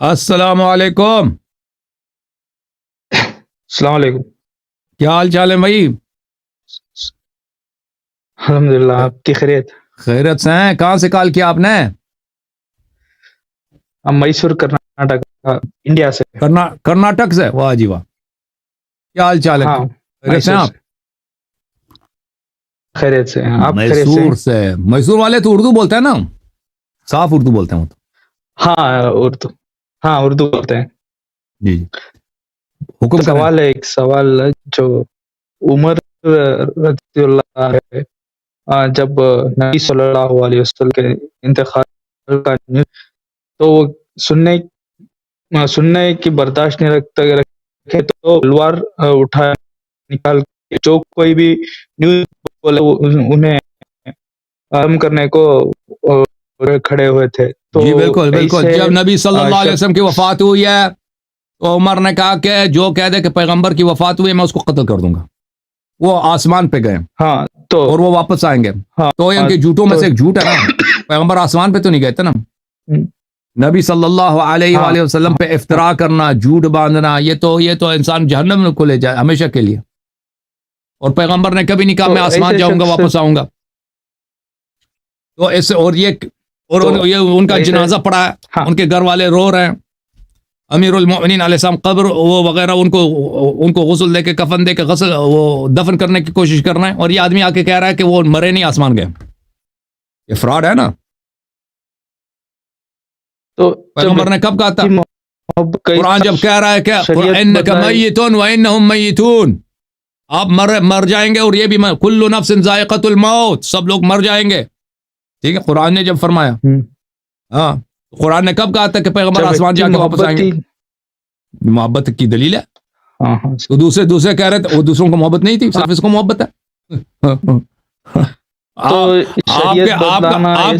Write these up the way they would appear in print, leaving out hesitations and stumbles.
السلام علیکم. السلام علیکم. کیا حال چال ہے بھائی؟ الحمدللہ. آپ کی خیریت؟ خیریت سے ہیں. کہاں سے کال کیا آپ نے؟ ہم میسور کرناٹک انڈیا سے. کرناٹک سے. واہ جی واہ. کیا حال چال ہے؟ ہاں خیریت سے ہیں آپ؟ خیریت سے ہیں آپ؟ خیریت سے میسور ہیں؟ سے. میسور والے تو اردو بولتے ہیں نا؟ صاف اردو بولتے ہیں وہ تو. ہاں اردو بولتے ہیں. جی جی حکم کریں. سوال ہے، ایک سوال ہے جو عمر رضی اللہ ہے، جب نبی صلی اللہ علیہ وسلم کے انتقال کا نیوز تو وہ سننے کی برداشت نہیں رکھے تو تلوار اٹھا نکال کے جو کوئی بھی نیوز بولے انہیں ختم کرنے کو کھڑے ہوئے تھے. تو جی بالکل بالکل. ایسے جب نبی صلی اللہ علیہ وسلم کی وفات ہوئی ہے تو عمر نے کہا کہ جو کہہ دے کہ پیغمبر کی وفات ہوئی ہے میں اس کو قتل کر دوں گا. وہ آسمان پہ گئے ہاں تو اور وہ واپس آئیں گے. تو ان کے جھوٹوں میں سے ایک جھوٹ ہے نا. پیغمبر آسمان پہ تو نہیں گئے تھے نا. نبی صلی اللہ علیہ وآلہ وسلم پہ افترا کرنا، جھوٹ باندھنا، یہ تو انسان جہنم کو لے جائے ہمیشہ کے لیے. اور پیغمبر نے کبھی نہیں کہا میں آسمان جاؤں گا واپس آؤں گا. تو اس اور یہ ان کا جنازہ پڑا ہے، ان کے گھر والے رو رہے ہیں. امیر المؤمنین علیہ السلام قبر وہ وغیرہ ان کو غسل دے کے کفن دے کے وہ دفن کرنے کی کوشش کر رہے ہیں، اور یہ آدمی آ کے کہہ رہا ہے کہ وہ مرے نہیں آسمان گئے. یہ فراڈ ہے نا. تو پیغمبر نے کب کہا تھا؟ قرآن جب کہہ رہا ہے کہ انک میت وانہم میتون، آپ مر جائیں گے اور یہ بھی کل نفس ذائقۃ الموت، سب لوگ مر جائیں گے. ٹھیک ہے، قرآن نے جب فرمایا. ہاں قرآن نے کب کہا تھا کہ پیغمبر آسمان جا کے واپس آئیں گے؟ محبت کی دلیل ہے. تو دوسرے کہہ رہے تھے وہ دوسروں کو محبت نہیں تھی، صرف اس کو محبت ہے. آپ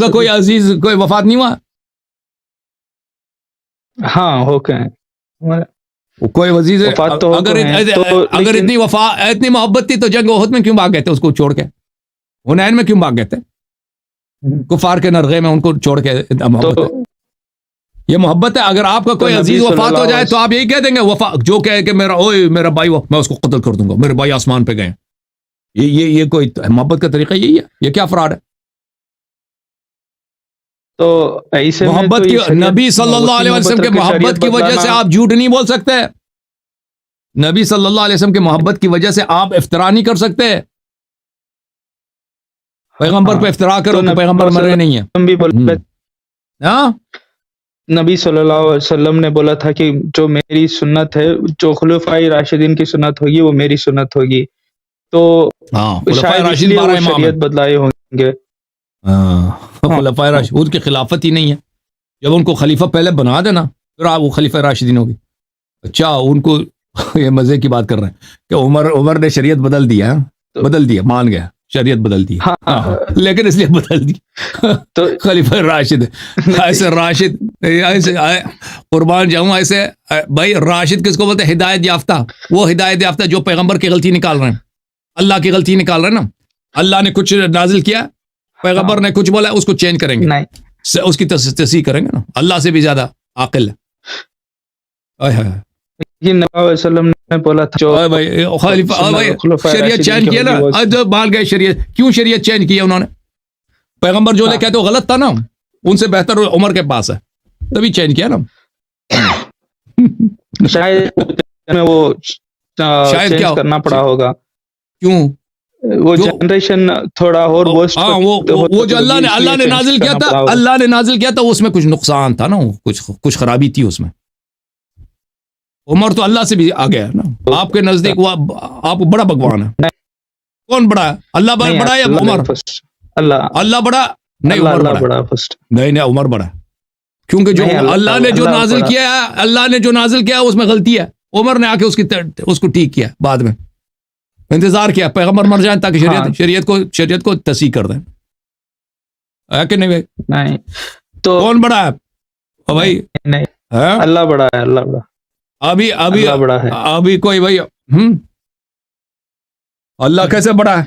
کا کوئی عزیز کوئی وفات نہیں ہوا؟ ہاں ہو کے کوئی عزیز اگر اتنی محبت تھی تو جنگ احد میں کیوں بھاگ گئے تھے اس کو چھوڑ کے؟ حنین میں کیوں بھاگ گئے تھے؟ کفار کے نرغے میں ان کو چھوڑ کے محبت ہے. یہ محبت ہے. اگر آپ کا کوئی عزیز وفات ہو جائے تو آپ یہی کہہ دیں گے جو کہے کہ میرا بھائی میں اس کو قتل کر دوں گا، میرے بھائی آسمان پہ گئے. یہ کوئی محبت کا طریقہ یہی ہے؟ یہ کیا فراڈ ہے؟ تو ایسے محبت کی نبی صلی اللہ علیہ وسلم کے محبت کی وجہ سے آپ جھوٹ نہیں بول سکتے. نبی صلی اللہ علیہ وسلم کے محبت کی وجہ سے آپ افترا نہیں کر سکتے. پیغمبر پہ افترا کرو کہ پیغمبر مرے نہیں ہے. ہاں نبی صلی اللہ علیہ وسلم نے بولا تھا کہ جو میری سنت ہے، جو خلفائے راشدین کی سنت ہوگی وہ میری سنت ہوگی. تو شاید اس لیے وہ شریعت بدلائے ہوں گے. خلفائے راشدین کی خلافت ہی نہیں ہے. جب ان کو خلیفہ پہلے بنا دینا پھر آپ وہ خلیفہ راشدین ہوگی. اچھا ان کو یہ مزے کی بات کر رہے ہیں کہ عمر نے شریعت بدل دیا مان گیا شریعت بدل دی، لیکن اس لیے بدل دی تو خلیفہ راشد ایسے راشد ایسے قربان جاؤں ایسے. بھائی راشد کس کو بولتے ہیں؟ ہدایت یافتہ. وہ ہدایت یافتہ جو پیغمبر کی غلطی نکال رہے ہیں، اللہ کی غلطی نکال رہے ہیں نا. اللہ نے کچھ نازل کیا، پیغمبر نے کچھ بولا، اس کو چینج کریں گے، اس کی تصحیح کریں گے نا. اللہ سے بھی زیادہ عاقل ہے. وسلم نے بولا تھا شریعت چینج کیا نا. بال گئے شریعت. کیوں شریعت چینج کیا انہوں نے؟ پیغمبر جو لے کہتے وہ غلط تھا نا، ان سے بہتر عمر کے پاس ہے تبھی چینج کیا نا. شاید وہ شاید کیا کرنا پڑا ہوگا. کیوں؟ وہ جنریشن تھوڑا اور وہ جو اللہ نے نازل کیا تھا، اللہ نے نازل کیا تھا اس میں کچھ نقصان تھا نا، کچھ خرابی تھی اس میں. عمر تو اللہ سے بھی آگے ہے نا. آپ کے نزدیک وہ آپ بڑا بھگوان ہے. کون بڑا ہے؟ اللہ بڑا یا عمر؟ اللہ بڑا نہیں، عمر بڑا. نہیں عمر بڑا ہے، کیونکہ جو اللہ نے جو نازل کیا ہے، اللہ نے جو نازل کیا ہے اس میں غلطی ہے. عمر نے آ کے اس کو ٹھیک کیا، بعد میں انتظار کیا پیغمبر مر جائیں تاکہ شریعت کو تصحیح کر دیں. ہے کہ نہیں؟ تو کون بڑا ہے بھائی؟ اللہ بڑا ہے. اللہ بڑا ابھی کوئی بھائی اللہ کیسے بڑا ہے؟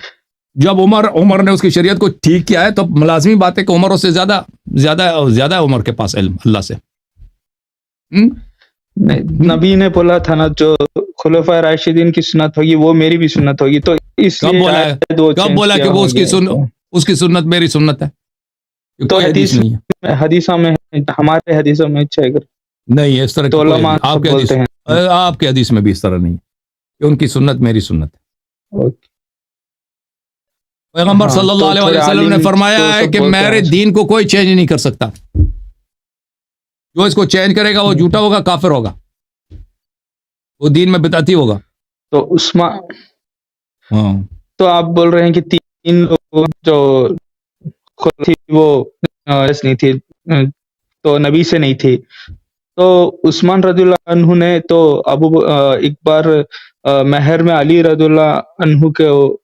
جب عمر نے اس کی شریعت کو ٹھیک کیا ہے تو لازمی بات ہے کہ عمر اس سے زیادہ عمر کے پاس علم اللہ سے. ہم؟ نہیں، نبی نے بولا تھا نا جو خلفائے راشدین کی سنت ہوگی وہ میری بھی سنت ہوگی، تو اس کب لیے بولا ہے شاید وہ کب چینج بولا کیا کہ وہ ہو اس کی گیا ہے۔ اس کی سنت میری سنت ہے؟ یہ تو کوئی حدیث نہیں ہے، حدیثوں میں ہمارے حدیثوں میں چھ کر نہیں اس طرح کی تو کوئی علماء حدیث آپ سب کے حدیث بولتے ہیں۔ آپ کے حدیث میں بھی اس طرح نہیں ہے کہ ان کی سنت میری سنت ہے۔ اوکے۔ پیغمبر ہاں، صلی اللہ تو علیہ تھوڑے وسلم نے عالم فرمایا تو ہے سب کہ بولتے میرے ہیں۔ دین کو کوئی چینج نہیں کر سکتا، جو اس کو چینج کرے گا وہ جھوٹا ہوگا، کافر ہوگا، وہ دین میں بدعتی ہوگا۔ تو عثمان، ہاں تو آپ بول رہے ہیں کہ تین لوگ جو تھی وہ نہیں تھی، تو نبی سے نہیں تھی، تو عثمان رضی اللہ عنہ نے تو ایک بار مہر میں علی رضی اللہ عنہ کو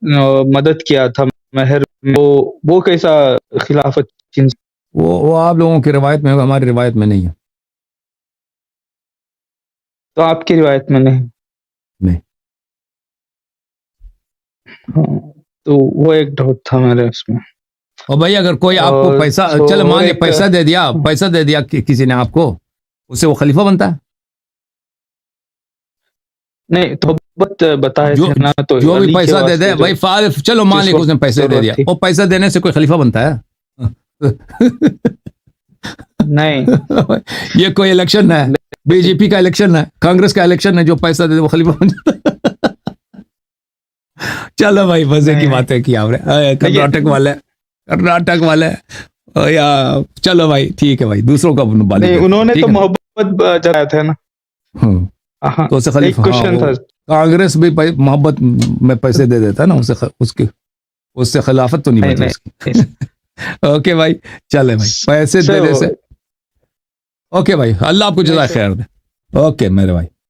مدد کیا تھا، مہر وہ کیسا خلافت چین؟ وہ آپ لوگوں کی روایت میں ہوگا، ہماری روایت میں نہیں ہے۔ تو آپ کی روایت میں نہیں؟ نہیں۔ ہاں، تو وہ ایک ڈاؤٹ تھا میرے اس میں۔ اور بھائی اگر کوئی آپ کو پیسہ چلو مان لیا پیسہ دے دیا کسی نے آپ کو، اس سے وہ خلیفہ بنتا ہے؟ نہیں، توبت بتائے جو تھے نا، تو جو بھی علی کے پیسہ دے واسطے دے بھائی چلو مان لیا کہ اس نے پیسے دے دیا، وہ پیسہ دینے سے کوئی خلیفہ بنتا ہے؟ نہیں، یہ کوئی الیکشن ہے، بی جے پی کا الیکشن ہے، کانگریس کا الیکشن ہے، جو پیسہ دے دے وہ خلیفہ بن جاتا ہے۔ چلو بھائی مزے کی باتیں کی آپ نے، کرناٹک والے یا چلو بھائی ٹھیک ہے بھائی، دوسروں کا نہیں، انہوں نے تو محبت جتایا تھا نا۔ ہاں، تو اسے ایک خلیفہ، کوشچن تھا۔ کانگریس بھی محبت میں پیسے دے دیتا ہے نا، اس سے خلافت تو نہیں بنتی اس کی۔ اوکے بھائی، چلے بھائی، پیسے دینے سے اوکے بھائی، اللہ آپ کو جزائے خیر دے۔ اوکے میرے بھائی۔